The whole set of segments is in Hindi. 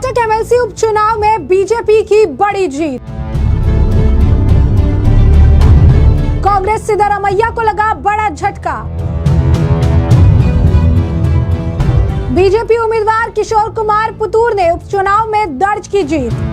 कर्नाटक एमएलसी उपचुनाव में बीजेपी की बड़ी जीत। कांग्रेस सिद्धरामैया को लगा बड़ा झटका। बीजेपी उम्मीदवार किशोर कुमार पुतूर ने उपचुनाव में दर्ज की जीत।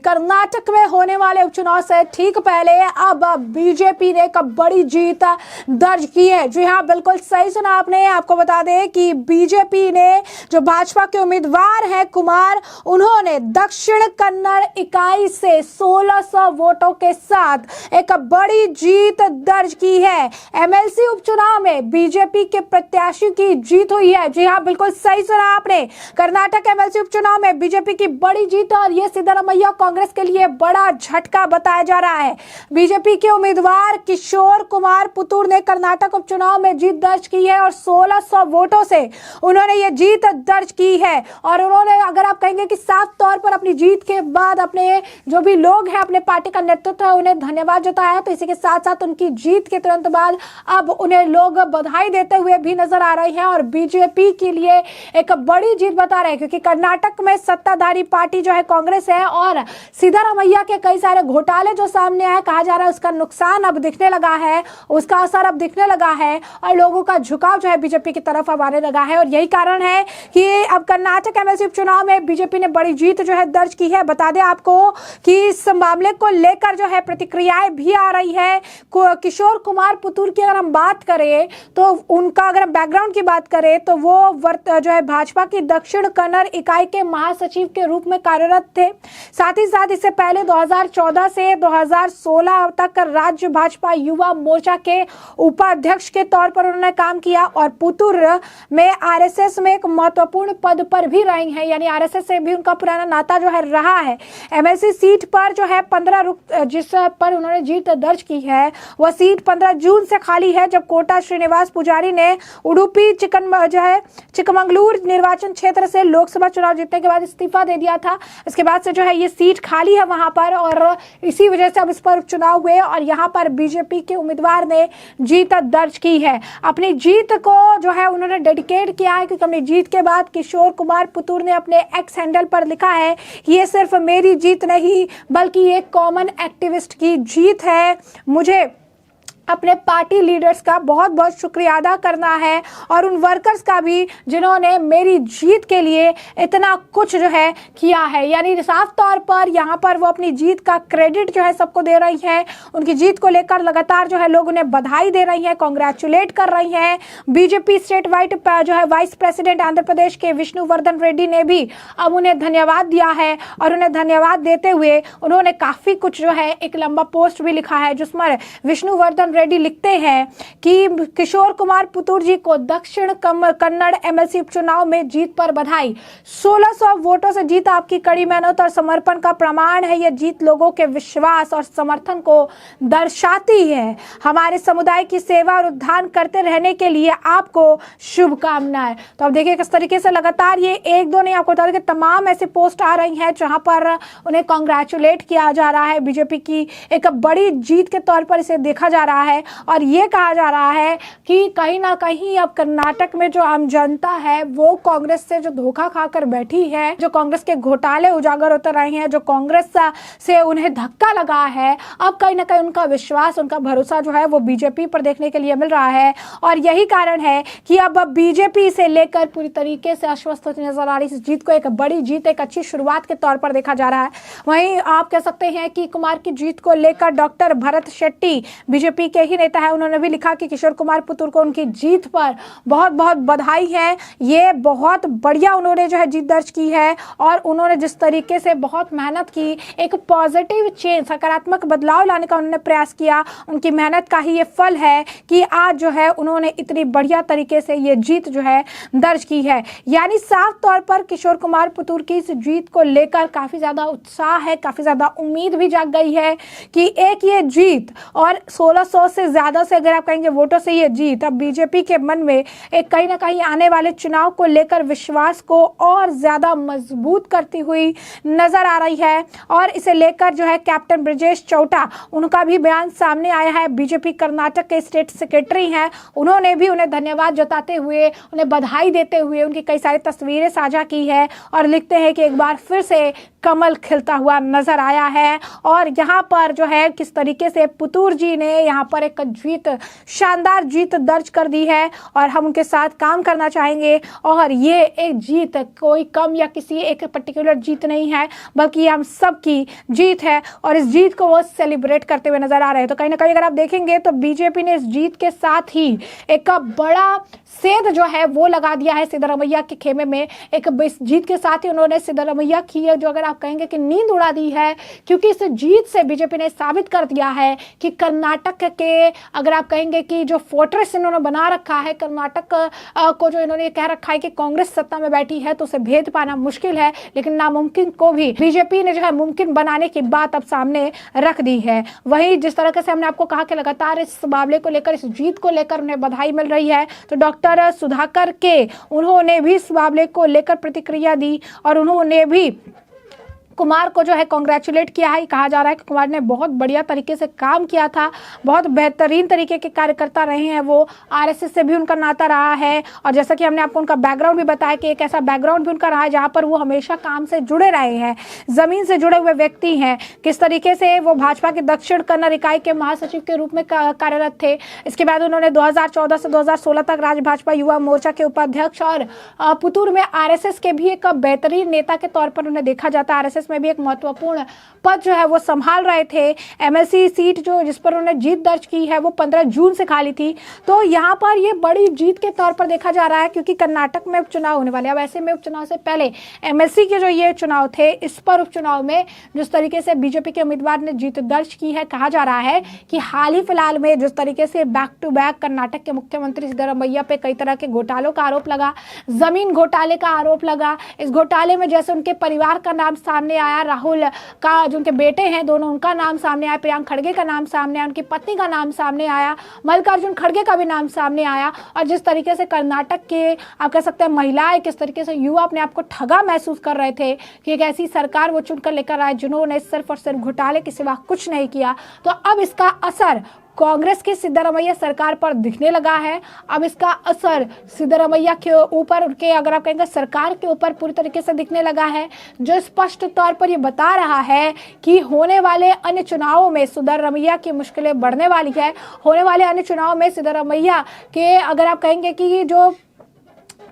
कर्नाटक में होने वाले उपचुनाव से ठीक पहले अब बीजेपी ने एक बड़ी जीत दर्ज की है। जी हाँ, बिल्कुल सही सुना आपने। आपको बता दें कि बीजेपी ने जो भाजपा के उम्मीदवार हैं कुमार, उन्होंने दक्षिण कन्नड़ इकाई से 1600 वोटों के साथ एक बड़ी जीत दर्ज की है। एमएलसी उपचुनाव में बीजेपी के प्रत्याशी की जीत हुई है। जी हाँ, बिल्कुल सही सुना आपने। कर्नाटक एमएलसी उपचुनाव में बीजेपी की बड़ी जीत और ये सिद्धरामैया कांग्रेस के लिए बड़ा झटका बताया जा रहा है। बीजेपी के उम्मीदवार किशोर कुमार पुतूर ने कर्नाटक उपचुनाव में जीत दर्ज की है और 1600 वोटों से उन्होंने ये जीत दर्ज की है। और उन्होंने, अगर आप कहेंगे कि साफ तौर पर अपनी जीत के बाद अपने जो भी लोग हैं, अपने पार्टी का नेतृत्व है, उन्हें धन्यवाद जताया। तो इसी के साथ साथ उनकी जीत के तुरंत बाद अब उन्हें लोग बधाई देते हुए भी नजर आ रहे हैं और बीजेपी के लिए एक बड़ी जीत बता रहे हैं, क्योंकि कर्नाटक में सत्ताधारी पार्टी जो है कांग्रेस है और सिद्धरामैया के कई सारे घोटाले जो सामने आए, कहा जा रहा है उसका नुकसान अब दिखने लगा है, उसका असर अब दिखने लगा है और लोगों का झुकाव जो है बीजेपी की तरफ अब आने लगा है। और यही कारण है कि अब कर्नाटक एमएलसी उपचुनाव में बीजेपी ने बड़ी जीत जो है दर्ज की है। बता दें आपको कि इस मामले को लेकर जो है प्रतिक्रियाएं भी आ रही है। किशोर कुमार पुतूर की अगर हम बात करें तो उनका, अगर हम बैकग्राउंड की बात करें तो वो जो है भाजपा की दक्षिण कन्नड़ इकाई के महासचिव के रूप में कार्यरत थे। साथ ही साथ इससे पहले 2014 से 2016 तक राज्य भाजपा युवा मोर्चा के उपाध्यक्ष के तौर पर उन्होंने काम किया और पुतूर में आरएसएस में एक महत्वपूर्ण पद पर भी रही हैं, यानी आरएसएस से भी उनका पुराना नाता जो है रहा है। एमएलसी सीट पर जो है 15 जिस पर उन्होंने जीत दर्ज की है वह सीट 15 जून से खाली है, जब कोटा श्रीनिवास पुजारी ने उडुपी चिकमंगलूर निर्वाचन क्षेत्र से लोकसभा चुनाव जीतने के बाद इस्तीफा दे दिया था। इसके बाद से जो है ये सीट खाली है वहां पर और इसी वजह से अब इस पर उपचुनाव हुए और यहां पर बीजेपी के उम्मीदवार ने जीत दर्ज की है। अपनी जीत को जो है उन्होंने डेडिकेट किया है, क्योंकि अपनी जीत के बाद किशोर कुमार पुतूर ने अपने एक्स हैंडल पर लिखा है कि ये सिर्फ मेरी जीत नहीं बल्कि एक कॉमन एक्टिविस्ट की जीत है। मुझे अपने पार्टी लीडर्स का बहुत बहुत शुक्रिया अदा करना है और उन वर्कर्स का भी जिन्होंने मेरी जीत के लिए इतना कुछ जो है किया है। यानी साफ तौर पर यहाँ पर वो अपनी जीत का क्रेडिट जो है सबको दे रही है। उनकी जीत को लेकर लगातार जो है लोग उन्हें बधाई दे रही हैं, कांग्रेचुलेट कर रही हैं। बीजेपी स्टेट वाइड जो है वाइस प्रेसिडेंट आंध्र प्रदेश के विष्णुवर्धन रेड्डी ने भी अब उन्हें धन्यवाद दिया है और उन्हें धन्यवाद देते हुए उन्होंने काफ़ी कुछ जो है एक लंबा पोस्ट भी लिखा है, जिसमें विष्णुवर्धन रेड्डी लिखते हैं कि किशोर कुमार पुतूर जी को दक्षिण कन्नड़ एमएलसी उपचुनाव में जीत पर बधाई। 1600 वोटों से जीत आपकी कड़ी मेहनत और समर्पण का प्रमाण है। यह जीत लोगों के विश्वास और समर्थन को दर्शाती है। हमारे समुदाय की सेवा और उत्थान करते रहने के लिए आपको शुभकामनाएं। तो अब देखिए किस तरीके से लगातार ये एक दो नहीं, आपको बता दें कि तमाम ऐसे पोस्ट आ रही हैं जहां पर उन्हें कांग्रेचुलेट किया जा रहा है। बीजेपी की एक बड़ी जीत के तौर पर इसे देखा जा रहा है और ये कहा जा रहा है कि कहीं ना कहीं अब कर्नाटक में जो आम जनता है वो कांग्रेस से जो धोखा खाकर बैठी है, जो कांग्रेस के घोटाले उजागर होते रहे हैं, जो कांग्रेस से उन्हें धक्का लगा है, अब कहीं ना कहीं उनका विश्वास, उनका भरोसा जो है वो बीजेपी पर देखने के लिए मिल रहा है। और यही कारण है कि अब बीजेपी से लेकर पूरी तरीके से आश्वस्त होती नजर आ रही इस जीत को एक बड़ी जीत, एक अच्छी शुरुआत के तौर पर देखा जा रहा है। वहीं आप कह सकते हैं कि कुमार की जीत को लेकर डॉक्टर भरत शेट्टी, बीजेपी के ही नेता है, उन्होंने भी लिखा कि किशोर कुमार पुतूर को उनकी जीत पर बहुत बहुत बधाई है। ये बहुत बढ़िया उन्होंने जो है जीत दर्ज की है और उन्होंने जिस तरीके से बहुत मेहनत की, एक पॉजिटिव चेंज, सकारात्मक बदलाव लाने का उन्होंने प्रयास किया, उनकी मेहनत का ही ये फल है कि आज जो है उन्होंने इतनी बढ़िया तरीके से ये जीत जो है दर्ज की है। यानी साफ तौर पर किशोर कुमार पुतूर की इस जीत को लेकर काफी ज्यादा उत्साह है, काफी ज्यादा उम्मीद भी जाग गई है कि एक ये जीत और 1600 1500 से ज्यादा से अगर आप कहेंगे वोटों से ये जीत अब बीजेपी के मन में एक कहीं ना कहीं आने वाले चुनाव को लेकर विश्वास को और ज्यादा मजबूत करती हुई नजर आ रही है। और इसे लेकर जो है कैप्टन ब्रजेश चौटा उनका भी बयान सामने आया है। बीजेपी कर्नाटक के स्टेट सेक्रेटरी हैं, उन्होंने भी उन्हें धन्यवाद जताते हुए, उन्हें बधाई देते हुए उनकी कई सारी तस्वीरें साझा की है और लिखते हैं कि एक बार फिर से कमल खिलता हुआ नजर आया है। और यहाँ पर जो है किस तरीके से पुतूर जी ने यहाँ पर एक जीत, शानदार जीत दर्ज कर दी है और हम उनके साथ काम करना चाहेंगे। और ये एक जीत कोई कम या किसी एक पर्टिकुलर जीत नहीं है, बल्कि ये हम सब की जीत है और इस जीत को वो सेलिब्रेट करते हुए नजर आ रहे हैं। तो कहीं ना कहीं अगर आप देखेंगे तो बीजेपी ने इस जीत के साथ ही एक बड़ा सेंध जो है वो लगा दिया है सिद्धरमैया के खेमे में। एक इस जीत के साथ ही उन्होंने सिद्धरमैया की है जो अगर आप कहेंगे कि नींद उड़ा दी है, क्योंकि इस जीत से बीजेपी ने साबित कर दिया है कि कर्नाटक के अगर आप कहेंगे कि जो फोर्ट्रेस इन्होंने बना रखा है कर्नाटक को, जो इन्होंने कह रखा है कि कांग्रेस सत्ता में बैठी है तो उसे भेद पाना मुश्किल है, लेकिन नामुमकिन को भी बीजेपी ने जो है मुमकिन बनाने की बात अब सामने रख दी है। वहीं जिस तरह से हमने आपको कहा कि लगातार इस मामले को लेकर, इस जीत को लेकर उन्हें बधाई मिल रही है, तो डॉक्टर सुधाकर के उन्होंने भी इस मामले को लेकर प्रतिक्रिया दी और उन्होंने भी कुमार को जो है कांग्रेचुलेट किया है। कहा जा रहा है कि कुमार ने बहुत बढ़िया तरीके से काम किया था, बहुत बेहतरीन तरीके के कार्यकर्ता रहे हैं वो, आरएसएस से भी उनका नाता रहा है और जैसा कि हमने आपको उनका बैकग्राउंड भी बताया कि एक ऐसा बैकग्राउंड भी उनका रहा है जहां पर वो हमेशा काम से जुड़े रहे हैं, जमीन से जुड़े हुए व्यक्ति हैं। किस तरीके से वो भाजपा के दक्षिण कन्नड़ इकाई के महासचिव के रूप में कार्यरत थे। इसके बाद उन्होंने 2014 से 2016 तक राज्य भाजपा युवा मोर्चा के उपाध्यक्ष और पुतूर में आरएसएस के भी एक बेहतरीन नेता के तौर पर उन्हें देखा जाता है। आरएसएस में भी एक महत्वपूर्ण पद जो है वो संभाल रहे थे। एमएलसी सीट जो जिस पर उन्होंने जीत दर्ज की है वो 15 जून से खाली थी। तो यहाँ पर ये बड़ी जीत के तौर पर देखा जा रहा है क्योंकि कर्नाटक में उपचुनाव होने वाले। अब ऐसे में उपचुनाव से पहले एमएलसी के जो ये चुनाव थे, इस पर उपचुनाव में जिस तरीके से बीजेपी के उम्मीदवार ने जीत दर्ज की है, कहा जा रहा है कि हाल ही फिलहाल में जिस तरीके से बैक टू बैक कर्नाटक के मुख्यमंत्री सिद्धरमैया पे कई तरह के घोटालों का आरोप लगा, जमीन घोटाले का आरोप लगा। इस घोटाले में जैसे उनके परिवार का नाम सामने आया, राहुल का जो उनके बेटे हैं दोनों, उनका नाम सामने आया, प्रियंक खड़गे का नाम सामने आया, उनकी पत्नी का नाम सामने आया, मल्लिकार्जुन खड़गे का भी नाम सामने आया। और जिस तरीके से कर्नाटक के आप कह सकते हैं महिलाएं, किस तरीके से युवा अपने आप को ठगा महसूस कर रहे थे कि एक ऐसी सरकार वो चुनकर लेकर आए जिन्होंने सिर्फ और सिर्फ घोटाले के सिवा कुछ नहीं किया। तो अब इसका असर कांग्रेस की सिद्धरमैया सरकार पर दिखने लगा है। अब इसका असर सिद्धरमैया के ऊपर, उनके अगर आप कहेंगे सरकार के ऊपर पूरी तरीके से दिखने लगा है, जो स्पष्ट तौर पर ये बता रहा है कि होने वाले अन्य चुनावों में सिद्धरमैया की मुश्किलें बढ़ने वाली है। होने वाले अन्य चुनाव में सिद्धरमैया के अगर आप कहेंगे कि जो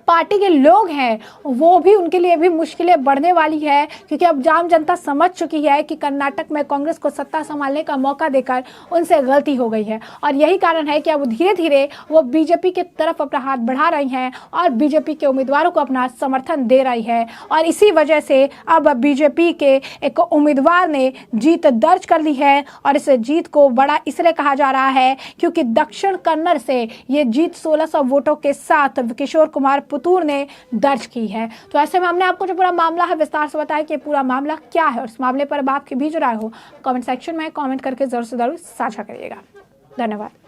पार्टी के लोग हैं वो भी, उनके लिए भी मुश्किलें बढ़ने वाली है, क्योंकि अब आम जनता समझ चुकी है कि कर्नाटक में कांग्रेस को सत्ता संभालने का मौका देकर उनसे गलती हो गई है। और यही कारण है कि अब धीरे धीरे वो बीजेपी की तरफ अपना हाथ बढ़ा रही हैं और बीजेपी के उम्मीदवारों को अपना समर्थन दे रही है। और इसी वजह से अब बीजेपी के एक उम्मीदवार ने जीत दर्ज कर ली है और इस जीत को बड़ा इसलिए कहा जा रहा है क्योंकि दक्षिण कन्नड़ से ये जीत 1600 वोटों के साथ किशोर कुमार पुतूर ने दर्ज की है। तो ऐसे में हमने आपको जो पूरा मामला है विस्तार से बताया कि पूरा मामला क्या है और इस मामले पर अब आपकी भी जो राय हो कमेंट सेक्शन में कमेंट करके जरूर से जरूर साझा करिएगा। धन्यवाद।